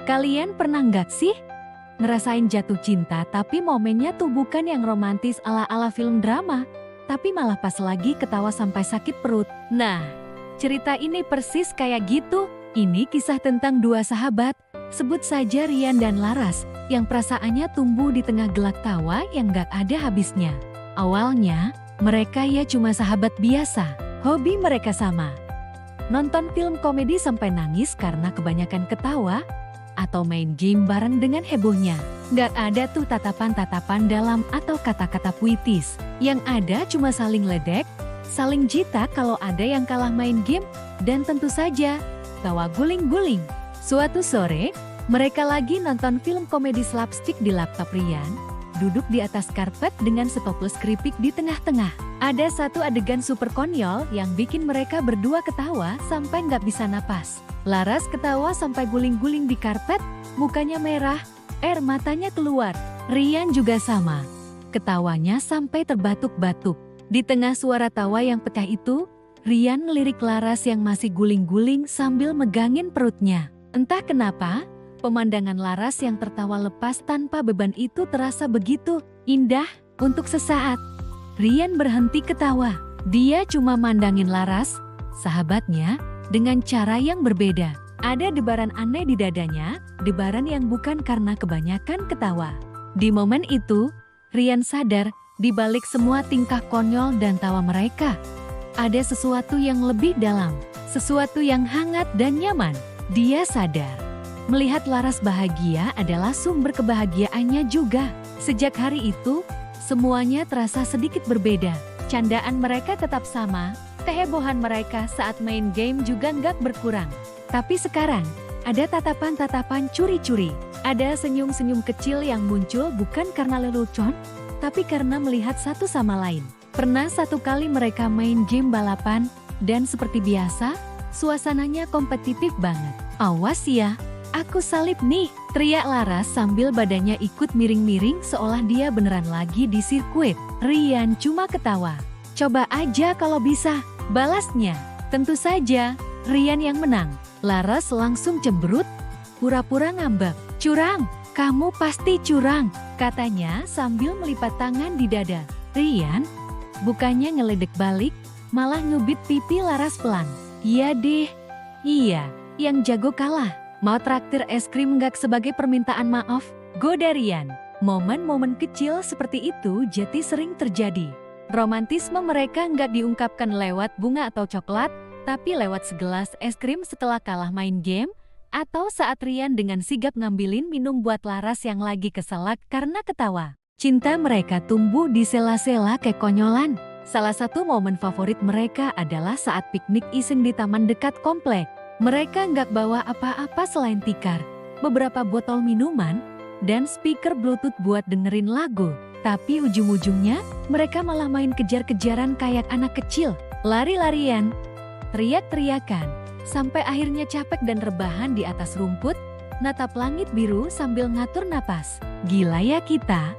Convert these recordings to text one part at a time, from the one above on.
Kalian pernah nggak sih ngerasain jatuh cinta tapi momennya tuh bukan yang romantis ala-ala film drama, tapi malah pas lagi ketawa sampai sakit perut. Nah, cerita ini persis kayak gitu. Ini kisah tentang dua sahabat, sebut saja Rian dan Laras, yang perasaannya tumbuh di tengah gelak tawa yang gak ada habisnya. Awalnya, mereka ya cuma sahabat biasa, hobi mereka sama. Nonton film komedi sampai nangis karena kebanyakan ketawa, atau main game bareng dengan hebohnya. Gak ada tuh tatapan-tatapan dalam atau kata-kata puitis. Yang ada cuma saling ledek, saling jitak kalau ada yang kalah main game, dan tentu saja, tawa guling-guling. Suatu sore, mereka lagi nonton film komedi slapstick di laptop Rian, duduk di atas karpet dengan setoples keripik di tengah-tengah. Ada satu adegan super konyol yang bikin mereka berdua ketawa sampai nggak bisa napas. Laras ketawa sampai guling-guling di karpet, mukanya merah, air matanya keluar. Rian juga sama, ketawanya sampai terbatuk-batuk. Di tengah suara tawa yang pecah itu, Rian ngelirik Laras yang masih guling-guling sambil megangin perutnya. Entah kenapa, pemandangan Laras yang tertawa lepas tanpa beban itu terasa begitu indah. Untuk sesaat, Rian berhenti ketawa. Dia cuma mandangin Laras, sahabatnya, dengan cara yang berbeda. Ada debaran aneh di dadanya, debaran yang bukan karena kebanyakan ketawa. Di momen itu, Rian sadar, di balik semua tingkah konyol dan tawa mereka, ada sesuatu yang lebih dalam, sesuatu yang hangat dan nyaman. Dia sadar, melihat Laras bahagia adalah sumber kebahagiaannya juga. Sejak hari itu, semuanya terasa sedikit berbeda. Candaan mereka tetap sama, kehebohan mereka saat main game juga nggak berkurang. Tapi sekarang, ada tatapan-tatapan curi-curi. Ada senyum-senyum kecil yang muncul bukan karena lelucon, tapi karena melihat satu sama lain. Pernah satu kali mereka main game balapan, dan seperti biasa, suasananya kompetitif banget. Awas ya, aku salib nih, teriak Laras sambil badannya ikut miring-miring seolah dia beneran lagi di sirkuit. Rian cuma ketawa. Coba aja kalau bisa, balasnya. Tentu saja, Rian yang menang. Laras langsung cemberut, pura-pura ngambek. Curang, kamu pasti curang, katanya sambil melipat tangan di dada. Rian, bukannya ngeledek balik, malah nyubit pipi Laras pelan. Iya deh, iya, yang jago kalah. Mau traktir es krim nggak sebagai permintaan maaf? Goda Rian. Momen-momen kecil seperti itu jadi sering terjadi. Romantisme mereka nggak diungkapkan lewat bunga atau coklat, tapi lewat segelas es krim setelah kalah main game, atau saat Rian dengan sigap ngambilin minum buat Laras yang lagi keselak karena ketawa. Cinta mereka tumbuh di sela-sela kekonyolan. Salah satu momen favorit mereka adalah saat piknik iseng di taman dekat komplek. Mereka nggak bawa apa-apa selain tikar, beberapa botol minuman, dan speaker bluetooth buat dengerin lagu. Tapi ujung-ujungnya, mereka malah main kejar-kejaran kayak anak kecil. Lari-larian, teriak-teriakan, sampai akhirnya capek dan rebahan di atas rumput, natap langit biru sambil ngatur napas. Gila ya kita,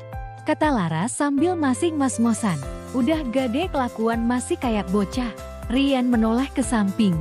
kata Laras sambil masih ngos-ngosan. Udah gede kelakuan masih kayak bocah. Rian menoleh ke samping,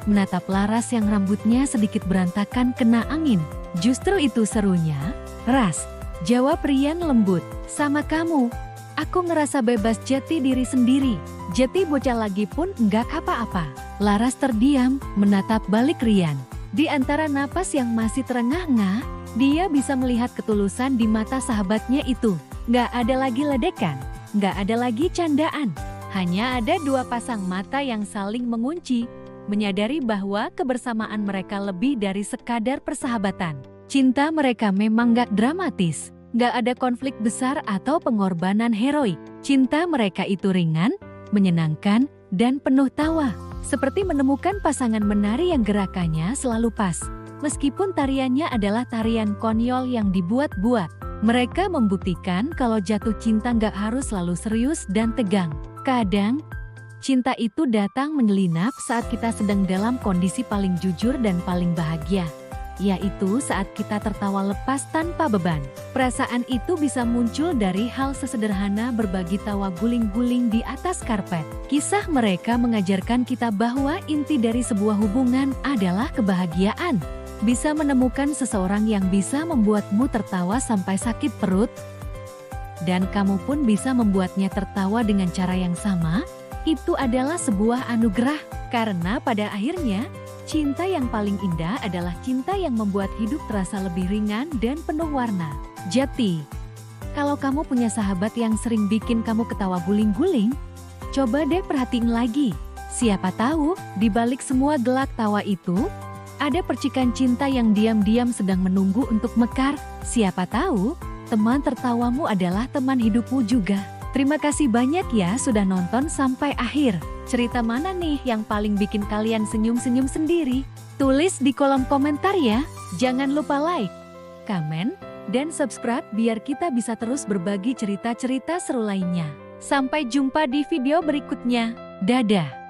menatap Laras yang rambutnya sedikit berantakan kena angin. Justru itu serunya. Ras, jawab Rian lembut. Sama kamu, aku ngerasa bebas jati diri sendiri. Jati bocah lagi pun enggak apa-apa. Laras terdiam, menatap balik Rian. Di antara napas yang masih terengah-engah, dia bisa melihat ketulusan di mata sahabatnya itu. Nggak ada lagi ledekan, nggak ada lagi candaan. Hanya ada dua pasang mata yang saling mengunci, menyadari bahwa kebersamaan mereka lebih dari sekadar persahabatan. Cinta mereka memang nggak dramatis, nggak ada konflik besar atau pengorbanan heroik. Cinta mereka itu ringan, menyenangkan, dan penuh tawa. Seperti menemukan pasangan menari yang gerakannya selalu pas. Meskipun tariannya adalah tarian konyol yang dibuat-buat. Mereka membuktikan kalau jatuh cinta nggak harus selalu serius dan tegang. Kadang, cinta itu datang menyelinap saat kita sedang dalam kondisi paling jujur dan paling bahagia. Yaitu saat kita tertawa lepas tanpa beban. Perasaan itu bisa muncul dari hal sesederhana berbagi tawa guling-guling di atas karpet. Kisah mereka mengajarkan kita bahwa inti dari sebuah hubungan adalah kebahagiaan. bisa menemukan seseorang yang bisa membuatmu tertawa sampai sakit perut, dan kamu pun bisa membuatnya tertawa dengan cara yang sama, itu adalah sebuah anugerah. Karena pada akhirnya, cinta yang paling indah adalah cinta yang membuat hidup terasa lebih ringan dan penuh warna. Jati, kalau kamu punya sahabat yang sering bikin kamu ketawa guling-guling, coba deh perhatiin lagi. Siapa tahu, di balik semua gelak tawa itu, ada percikan cinta yang diam-diam sedang menunggu untuk mekar. Siapa tahu, teman tertawamu adalah teman hidupmu juga. Terima kasih banyak ya sudah nonton sampai akhir. Cerita mana nih yang paling bikin kalian senyum-senyum sendiri? Tulis di kolom komentar ya. Jangan lupa like, komen, dan subscribe biar kita bisa terus berbagi cerita-cerita seru lainnya. Sampai jumpa di video berikutnya. Dadah!